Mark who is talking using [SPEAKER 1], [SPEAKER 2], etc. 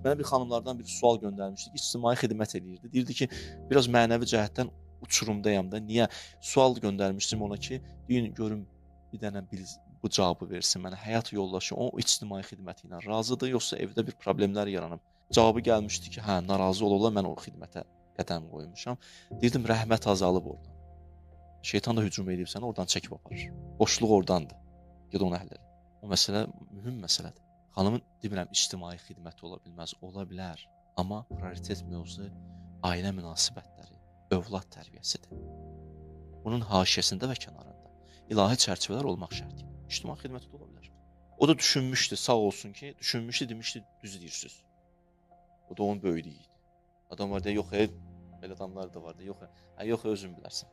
[SPEAKER 1] Mənə bir xanımlardan bir sual göndərmişdi ki, ictimai xidmət eləyirdi. Deyirdi ki, biraz mənəvi cəhətdən uçurumdayam da. Niyə? Sual göndərmişdim ona ki, deyin görüm bir dənə bu cavabı versin mənə. Həyat yoldaşı o ictimai xidməti ilə razıdır, yoxsa evdə bir problemlər yaranıb? Cavabı gəlmişdi ki, hə, narazı ola mən o xidmətə qədəm qoymuşam. Deyirdim, rəhmət azalıb oradan. Şeytan da hücum edib sənə, oradan çəkib aparır. Boşluq oradandır. Ged onu həll elə. O məsələ mühüm məsələdir. Xanımın demirəm, ictimai xidməti ola bilməz, ola bilər. Amma prioritet mövzu ailə münasibətləri, övlad tərbiyəsidir. Bunun haşiyəsində və kənarında ilahi çərçivələr olmaq şərti ilə ictimai xidməti də ola bilər. O da düşünmüşdü, sağ olsun ki, düşünmüşdü, demişdi, düz deyirsiniz. O da onun böyüklüyü idi. Adam var da, yox, belə adamlar da var da, yox, özün bilərsən.